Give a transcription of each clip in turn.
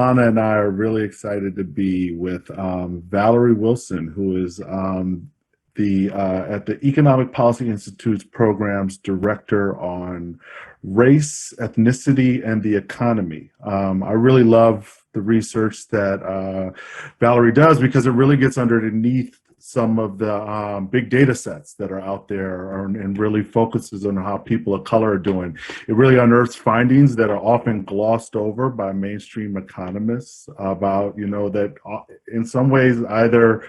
Solana and I are really excited to be with Valerie Wilson, who is the at the Economic Policy Institute's programs director on race, ethnicity, and the economy. I really love the research that Valerie does because it really gets underneath some of the big data sets that are out there and really focuses on how people of color are doing. It really unearths findings that are often glossed over by mainstream economists about, that in some ways either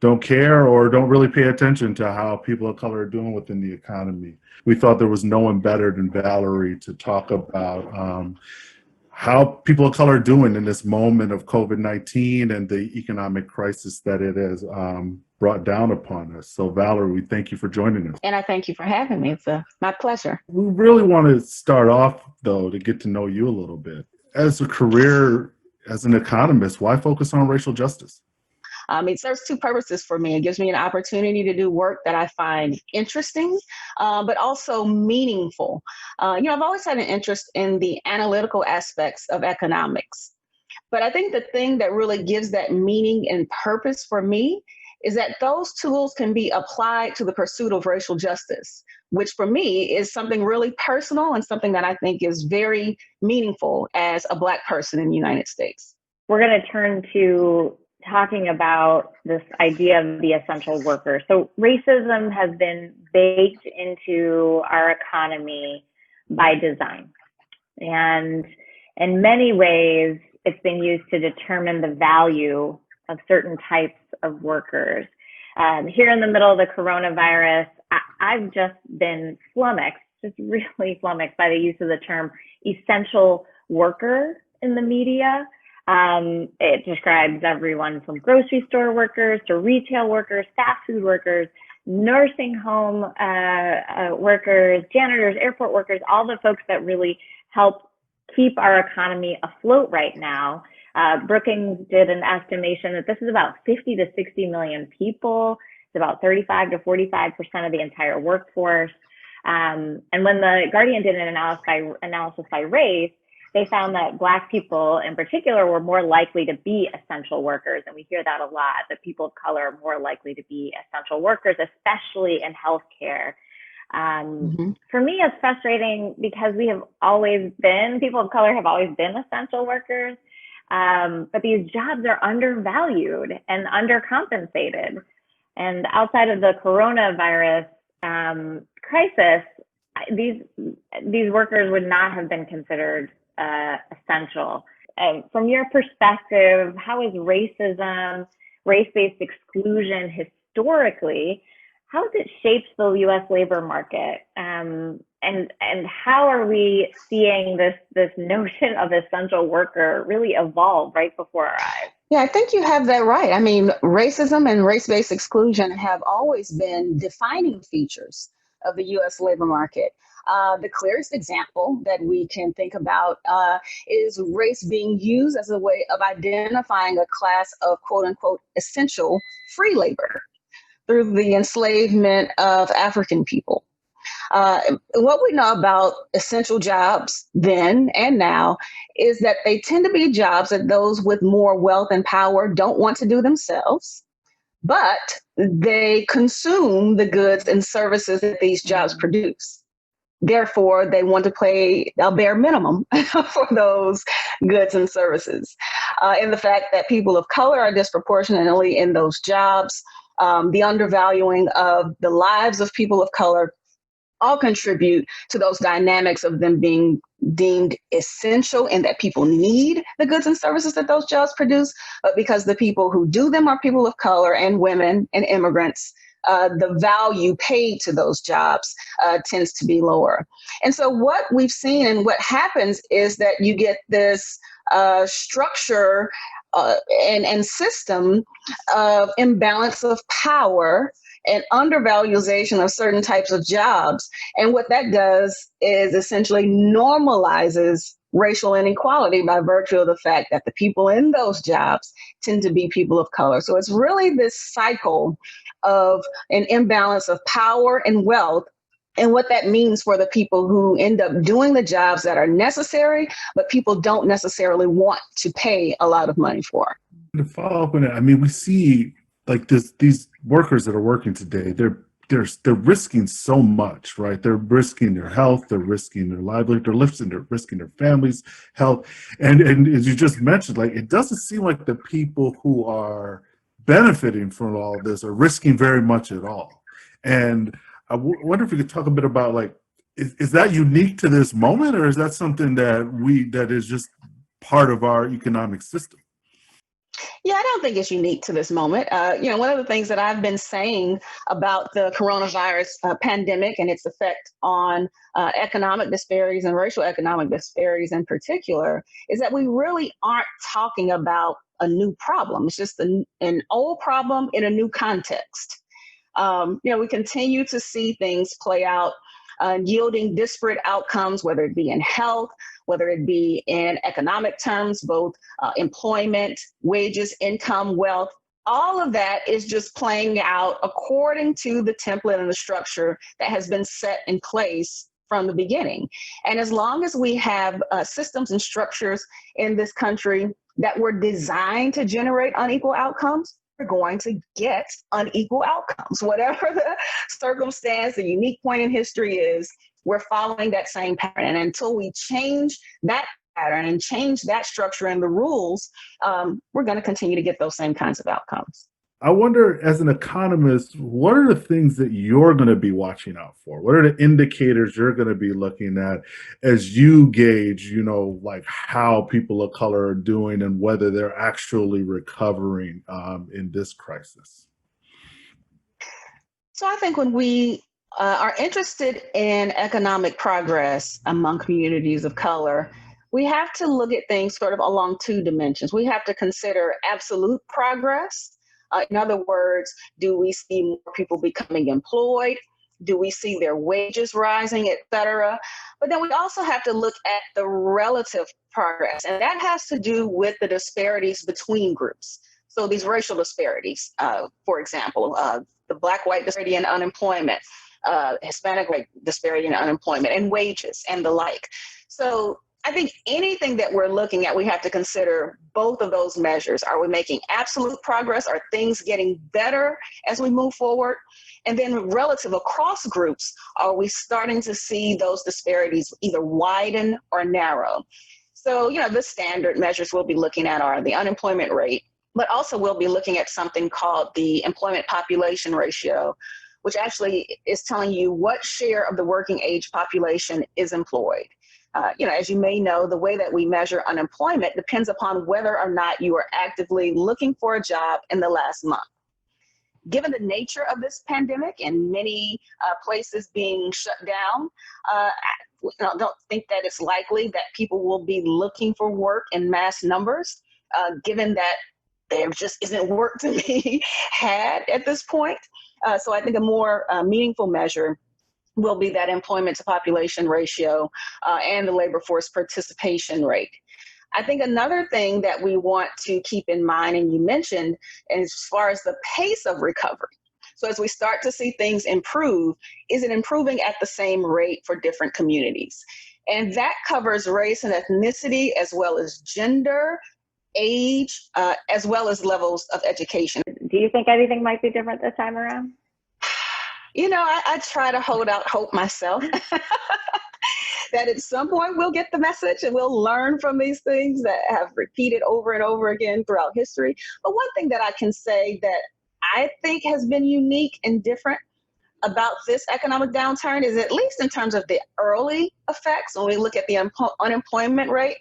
don't care or don't really pay attention to how people of color are doing within the economy. We thought there was no one better than Valerie to talk about how people of color are doing in this moment of COVID-19 and the economic crisis that it has brought down upon us. So Valerie, we thank you for joining us. And I thank you for having me. It's my pleasure. We really want to start off, though, to get to know you a little bit. As a career as an economist, why focus on racial justice? It serves two purposes for me. It gives me an opportunity to do work that I find interesting, but also meaningful. I've always had an interest in the analytical aspects of economics. But I think the thing that really gives that meaning and purpose for me is that those tools can be applied to the pursuit of racial justice, which for me is something really personal and something that I think is very meaningful as a Black person in the United States. We're going to turn to talking about this idea of the essential worker. So racism has been baked into our economy by design. And in many ways, it's been used to determine the value of certain types of workers. Here in the middle of the coronavirus, I've just been flummoxed, just really flummoxed by the use of the term essential worker in the media. It describes everyone from grocery store workers to retail workers, fast food workers, nursing home workers, janitors, airport workers, all the folks that really help keep our economy afloat right now. Brookings did an estimation that this is about 50 to 60 million people. It's about 35 to 45% of the entire workforce. And when the Guardian did an analysis by race, they found that Black people in particular were more likely to be essential workers. And we hear that a lot, that people of color are more likely to be essential workers, especially in healthcare. For me, it's frustrating because people of color have always been essential workers. But these jobs are undervalued and undercompensated. And outside of the coronavirus crisis, these workers would not have been considered essential. From your perspective, how is racism, race-based exclusion historically, how has it shaped the U.S. labor market? And how are we seeing this notion of essential worker really evolve right before our eyes? Yeah, I think you have that right. I mean, racism and race-based exclusion have always been defining features of the U.S. labor market. The clearest example that we can think about is race being used as a way of identifying a class of quote unquote essential free labor through the enslavement of African people. What we know about essential jobs then and now is that they tend to be jobs that those with more wealth and power don't want to do themselves, but they consume the goods and services that these jobs produce. Therefore, they want to pay a bare minimum for those goods and services. And the fact that people of color are disproportionately in those jobs, the undervaluing of the lives of people of color, all contribute to those dynamics of them being deemed essential and that people need the goods and services that those jobs produce. But because the people who do them are people of color and women and immigrants, the value paid to those jobs tends to be lower. And so what we've seen and what happens is that you get this structure and system of imbalance of power and undervaluation of certain types of jobs. And what that does is essentially normalizes racial inequality by virtue of the fact that the people in those jobs tend to be people of color. So it's really this cycle of an imbalance of power and wealth and what that means for the people who end up doing the jobs that are necessary, but people don't necessarily want to pay a lot of money for. To follow up on it, I mean, we see like these workers that are working today, they're risking so much, right? They're risking their health, they're risking their livelihood, they're risking their families' health. And as you just mentioned, like it doesn't seem like the people who are benefiting from all of this are risking very much at all. And wonder if you could talk a bit about like, is that unique to this moment, or is that something that is just part of our economic system? Yeah, I don't think it's unique to this moment. One of the things that I've been saying about the coronavirus pandemic and its effect on economic disparities and racial economic disparities in particular is that we really aren't talking about a new problem. It's just an old problem in a new context. We continue to see things play out, yielding disparate outcomes, whether it be in health, whether it be in economic terms, both employment, wages, income, wealth. All of that is just playing out according to the template and the structure that has been set in place from the beginning. And as long as we have systems and structures in this country that were designed to generate unequal outcomes, we're going to get unequal outcomes. Whatever the circumstance, the unique point in history is, we're following that same pattern. And until we change that pattern and change that structure and the rules, we're going to continue to get those same kinds of outcomes. I wonder, as an economist, what are the things that you're going to be watching out for? What are the indicators you're going to be looking at as you gauge, like how people of color are doing and whether they're actually recovering in this crisis? So I think when we are interested in economic progress among communities of color, we have to look at things sort of along two dimensions. We have to consider absolute progress. In other words, do we see more people becoming employed? Do we see their wages rising, et cetera? But then we also have to look at the relative progress, and that has to do with the disparities between groups. So these racial disparities, for example, the Black-white disparity in unemployment, Hispanic disparity in unemployment, and wages, and the like. So I think anything that we're looking at, we have to consider both of those measures. Are we making absolute progress? Are things getting better as we move forward? And then relative across groups, are we starting to see those disparities either widen or narrow? So, the standard measures we'll be looking at are the unemployment rate, but also we'll be looking at something called the employment population ratio, which actually is telling you what share of the working age population is employed. As you may know, the way that we measure unemployment depends upon whether or not you are actively looking for a job in the last month. Given the nature of this pandemic and many places being shut down, I don't think that it's likely that people will be looking for work in mass numbers, given that there just isn't work to be had at this point. So I think a more meaningful measure will be that employment to population ratio and the labor force participation rate. I think another thing that we want to keep in mind, and you mentioned, as far as the pace of recovery. So as we start to see things improve, is it improving at the same rate for different communities? And that covers race and ethnicity, as well as gender, age, as well as levels of education. Do you think anything might be different this time around? I try to hold out hope myself that at some point we'll get the message and we'll learn from these things that have repeated over and over again throughout history. But one thing that I can say that I think has been unique and different about this economic downturn is, at least in terms of the early effects, when we look at the unemployment rate,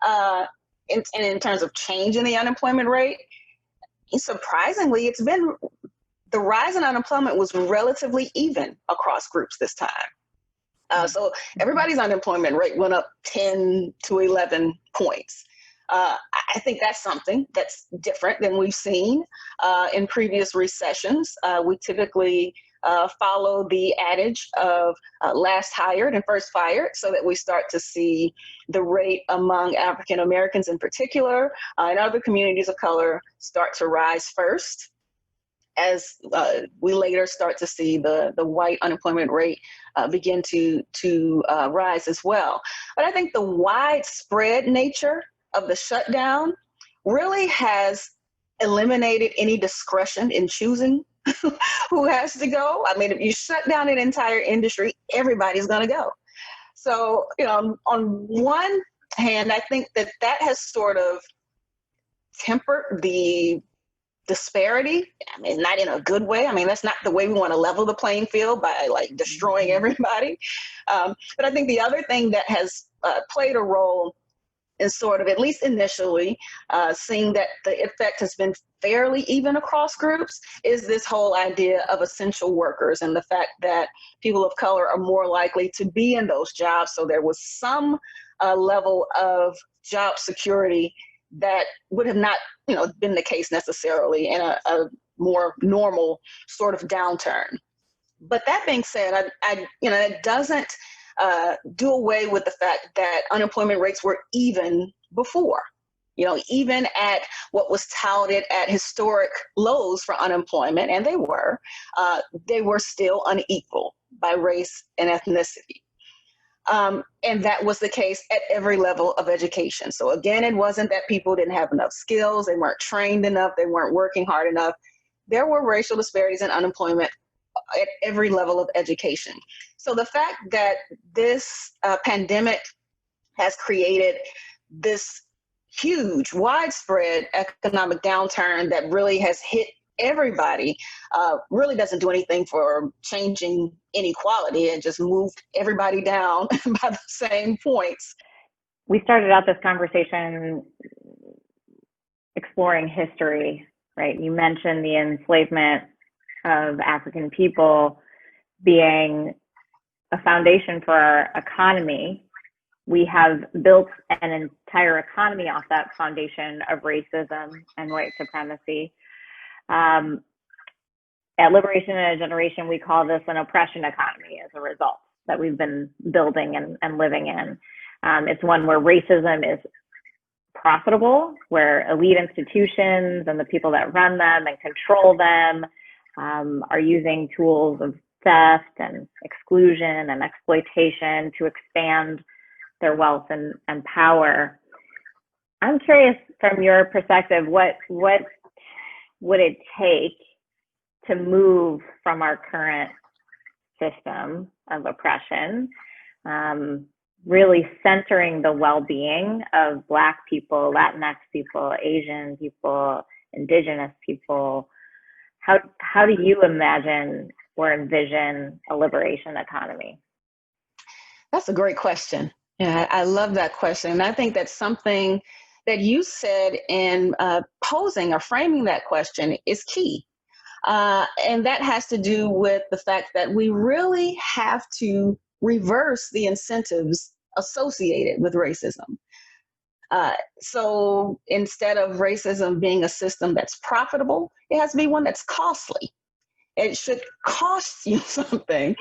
and in terms of change in the unemployment rate, surprisingly, the rise in unemployment was relatively even across groups this time. So everybody's unemployment rate went up 10 to 11 points. I think that's something that's different than we've seen in previous recessions. We typically follow the adage of last hired and first fired, so that we start to see the rate among African Americans in particular and other communities of color start to rise first. as we later start to see the white unemployment rate begin to rise as well. But I think the widespread nature of the shutdown really has eliminated any discretion in choosing who has to go. I mean, if you shut down an entire industry, everybody's going to go. So, on one hand, I think that has sort of tempered the disparity. I mean, not in a good way. I mean, that's not the way we want to level the playing field by like destroying everybody. But I think the other thing that has played a role in sort of, at least initially, seeing that the effect has been fairly even across groups is this whole idea of essential workers and the fact that people of color are more likely to be in those jobs. So there was some level of job security that would have not, been the case necessarily in a more normal sort of downturn. But that being said, it doesn't do away with the fact that unemployment rates were even before. Even at what was touted at historic lows for unemployment, and they were still unequal by race and ethnicity. And that was the case at every level of education. So again, it wasn't that people didn't have enough skills, they weren't trained enough, they weren't working hard enough. There were racial disparities in unemployment at every level of education. So the fact that this pandemic has created this huge, widespread economic downturn that really has hit everybody really doesn't do anything for changing inequality. It just moved everybody down by the same points. We started out this conversation exploring history, right? You mentioned the enslavement of African people being a foundation for our economy. We have built an entire economy off that foundation of racism and white supremacy. At Liberation in a Generation, we call this an oppression economy as a result that we've been building and living in. It's one where racism is profitable, where elite institutions and the people that run them and control them are using tools of theft and exclusion and exploitation to expand their wealth and power. I'm curious, from your perspective, what would it take to move from our current system of oppression, really centering the well-being of Black people, Latinx people, Asian people, Indigenous people? How do you imagine or envision a liberation economy? That's a great question. Yeah, I love that question. And I think that's something that you said in posing or framing that question is key. And that has to do with the fact that we really have to reverse the incentives associated with racism. So instead of racism being a system that's profitable, it has to be one that's costly. It should cost you something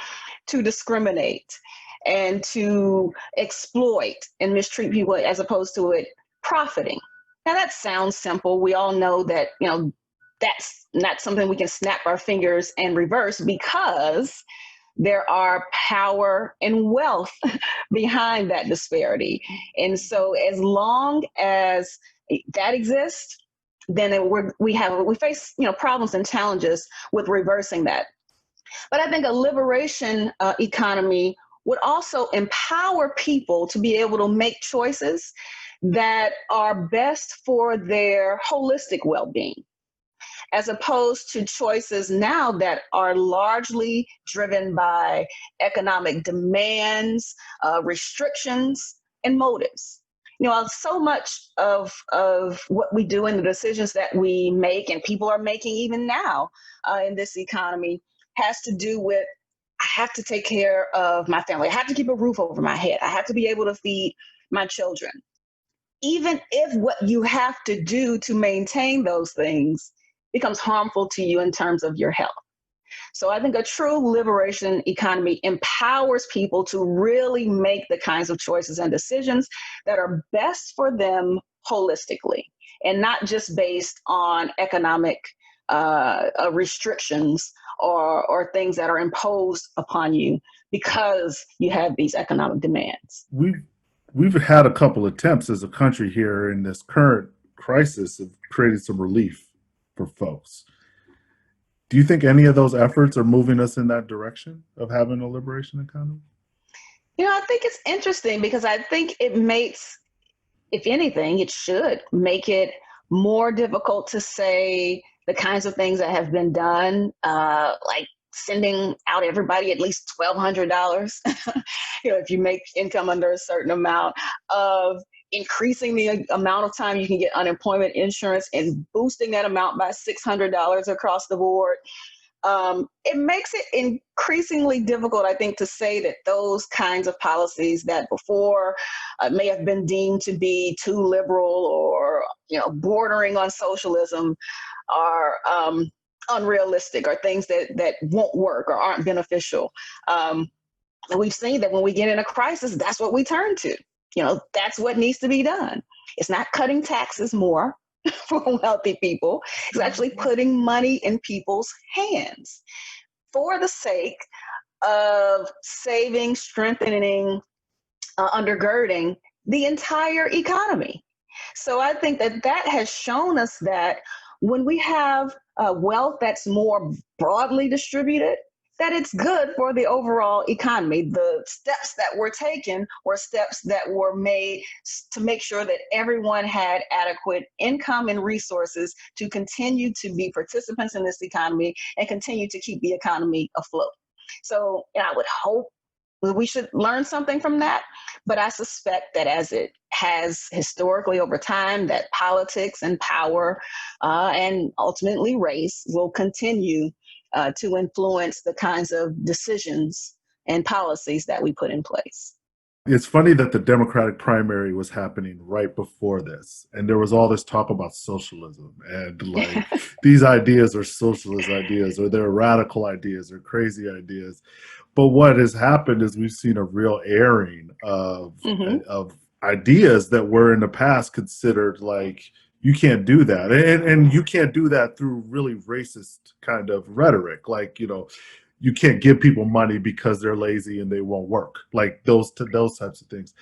to discriminate and to exploit and mistreat people, as opposed to it profiting. Now that sounds simple. We all know that, that's not something we can snap our fingers and reverse, because there are power and wealth behind that disparity. And so as long as that exists, then we face problems and challenges with reversing that. But I think a liberation economy would also empower people to be able to make choices that are best for their holistic well-being, as opposed to choices now that are largely driven by economic demands, restrictions, and motives. So much of what we do and the decisions that we make and people are making even now in this economy has to do with, I have to take care of my family. I have to keep a roof over my head. I have to be able to feed my children. Even if what you have to do to maintain those things becomes harmful to you in terms of your health. So I think a true liberation economy empowers people to really make the kinds of choices and decisions that are best for them holistically, and not just based on economic restrictions or things that are imposed upon you because you have these economic demands. We've had a couple attempts as a country here in this current crisis of creating some relief for folks. Do you think any of those efforts are moving us in that direction of having a liberation economy? I think it's interesting because I think it makes, if anything, it should make it more difficult to say the kinds of things that have been done, like sending out everybody at least $1,200, if you make income under a certain amount, of increasing the amount of time you can get unemployment insurance and boosting that amount by $600 across the board. It makes it increasingly difficult, I think, to say that those kinds of policies that before may have been deemed to be too liberal or bordering on socialism are unrealistic, or things that won't work or aren't beneficial. And we've seen that when we get in a crisis, that's what we turn to. That's what needs to be done. It's not cutting taxes more for wealthy people. It's actually putting money in people's hands for the sake of saving, strengthening, undergirding the entire economy. So I think that has shown us that when we have wealth that's more broadly distributed, that it's good for the overall economy. The steps that were taken were steps that were made to make sure that everyone had adequate income and resources to continue to be participants in this economy and continue to keep the economy afloat. So I would hope we should learn something from that. But I suspect that as it has historically over time, that politics and power and ultimately race will continue to influence the kinds of decisions and policies that we put in place. It's funny that the Democratic primary was happening right before this, and there was all this talk about socialism and like these ideas are socialist ideas, or they're radical ideas, or crazy ideas. But what has happened is we've seen a real airing of ideas that were in the past considered like, you can't do that, and you can't do that through really racist kind of rhetoric, like you can't give people money because they're lazy and they won't work, like those types of things.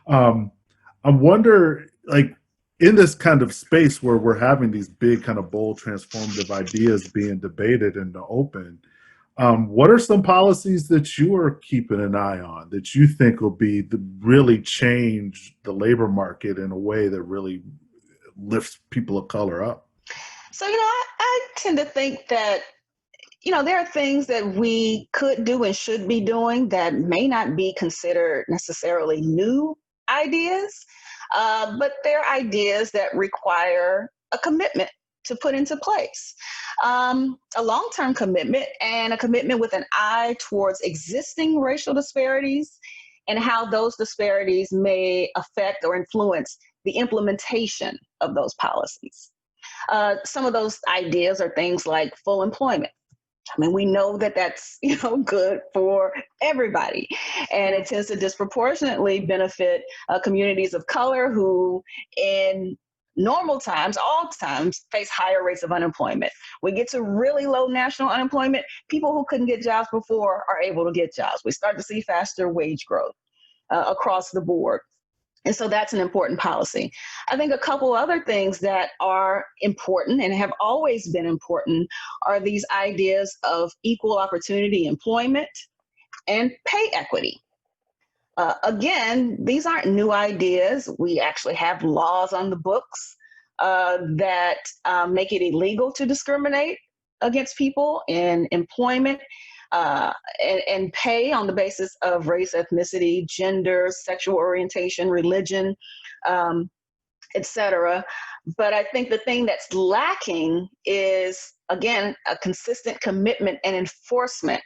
I wonder, like, in this kind of space where we're having these big kind of bold transformative ideas being debated in the open, what are some policies that you are keeping an eye on that you think will really change the labor market in a way that really lifts people of color up? So, I tend to think that there are things that we could do and should be doing that may not be considered necessarily new ideas, but they're ideas that require a commitment to put into place, a long-term commitment, and a commitment with an eye towards existing racial disparities and how those disparities may affect or influence the implementation of those policies. Some of those ideas are things like full employment. I mean, we know that that's, good for everybody, and it tends to disproportionately benefit communities of color who in normal times, all times, face higher rates of unemployment. We get to really low national unemployment, people who couldn't get jobs before are able to get jobs. We start to see faster wage growth across the board. And so that's an important policy. I think a couple other things that are important and have always been important are these ideas of equal opportunity employment and pay equity. Again, these aren't new ideas. We actually have laws on the books that make it illegal to discriminate against people in employment and pay on the basis of race, ethnicity, gender, sexual orientation, religion, etc. But I think the thing that's lacking is, again, a consistent commitment and enforcement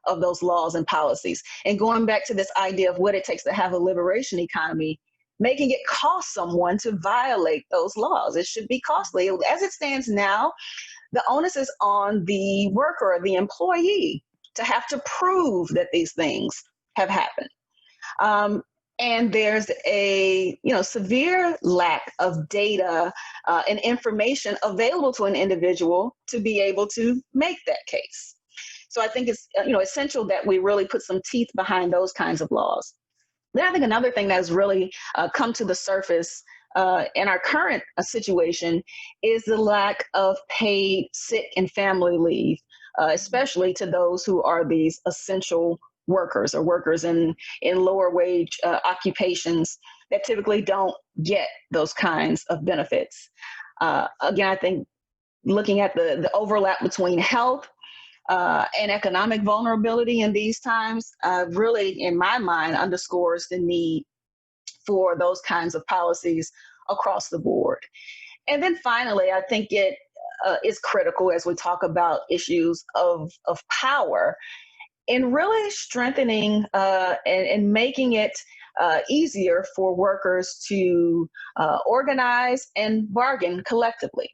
of those laws and policies. And going back to this idea of what it takes to have a liberation economy, making it cost someone to violate those laws. It should be costly. As it stands now, the onus is on the worker or the employee to have to prove that these things have happened. And there's a severe lack of data and information available to an individual to be able to make that case. So I think it's essential that we really put some teeth behind those kinds of laws. Then I think another thing that has really come to the surface in our current situation is the lack of paid sick and family leave, especially to those who are these essential workers or workers in lower wage occupations that typically don't get those kinds of benefits. Again, I think looking at the overlap between health and economic vulnerability in these times really, in my mind, underscores the need for those kinds of policies across the board. And then finally, I think it is critical as we talk about issues of power in really strengthening and making it easier for workers to organize and bargain collectively.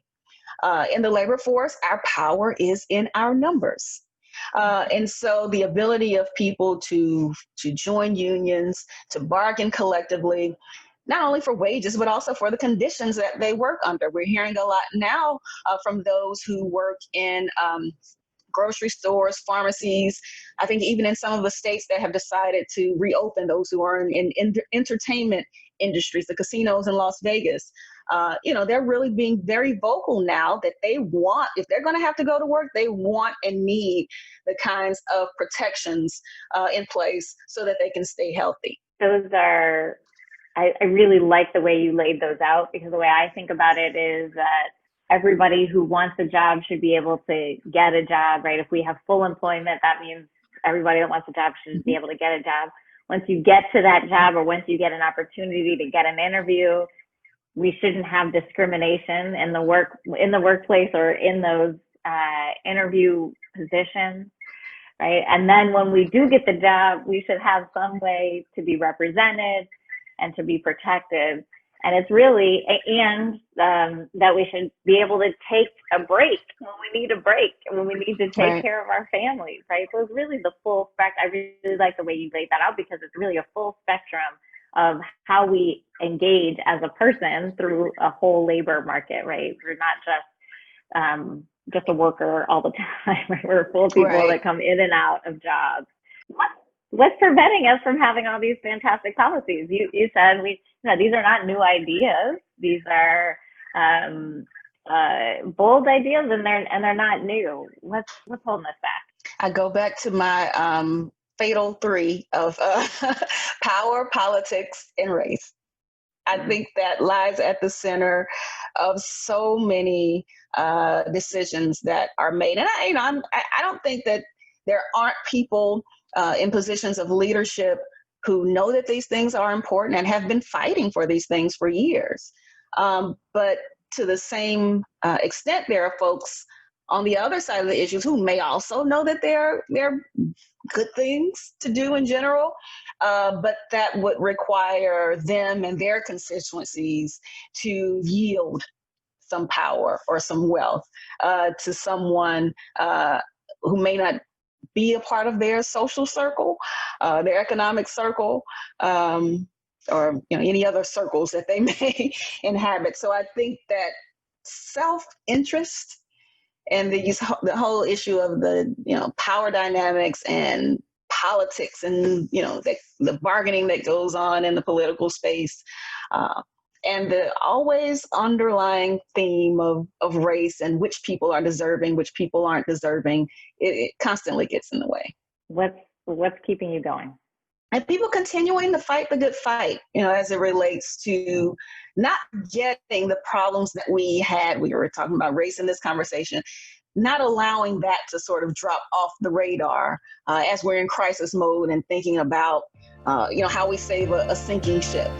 In the labor force, our power is in our numbers. And so the ability of people to join unions, to bargain collectively, not only for wages, but also for the conditions that they work under. We're hearing a lot now from those who work in grocery stores, pharmacies. I think even in some of the states that have decided to reopen, those who are in entertainment industries, the casinos in Las Vegas, they're really being very vocal now that they want, if they're going to have to go to work, they want and need the kinds of protections in place so that they can stay healthy. Those are, I really like the way you laid those out, because the way I think about it is that everybody who wants a job should be able to get a job, right? If we have full employment, that means everybody that wants a job should be able to get a job. Once you get to that job, or once you get an opportunity to get an interview, we shouldn't have discrimination in the workplace or in those interview positions, right? And then when we do get the job, we should have some way to be represented and to be protected. And it's really, that we should be able to take a break when we need a break, when we need to take care of our families, right? So it's really the full spectrum. I really like the way you laid that out, because it's really a full spectrum of how we engage as a person through a whole labor market, right? We're not just a worker all the time, right? We're full of people that come in and out of jobs. What's preventing us from having all these fantastic policies? You said these are not new ideas. These are bold ideas, and they're not new. What's holding us back? I go back to my fatal three of power, politics, and race. I think that lies at the center of so many decisions that are made. And I don't think that there aren't people in positions of leadership who know that these things are important and have been fighting for these things for years. But to the same extent, there are folks on the other side of the issues who may also know that they're good things to do in general, but that would require them and their constituencies to yield some power or some wealth to someone who may not be a part of their social circle, their economic circle, or any other circles that they may inhabit. So I think that self-interest and the whole issue of the power dynamics and politics and the bargaining that goes on in the political space, and the always underlying theme of race and which people are deserving, which people aren't deserving, it constantly gets in the way. What's keeping you going? And people continuing to fight the good fight, as it relates to not getting the problems that we were talking about race in this conversation, not allowing that to sort of drop off the radar as we're in crisis mode and thinking about, how we save a sinking ship.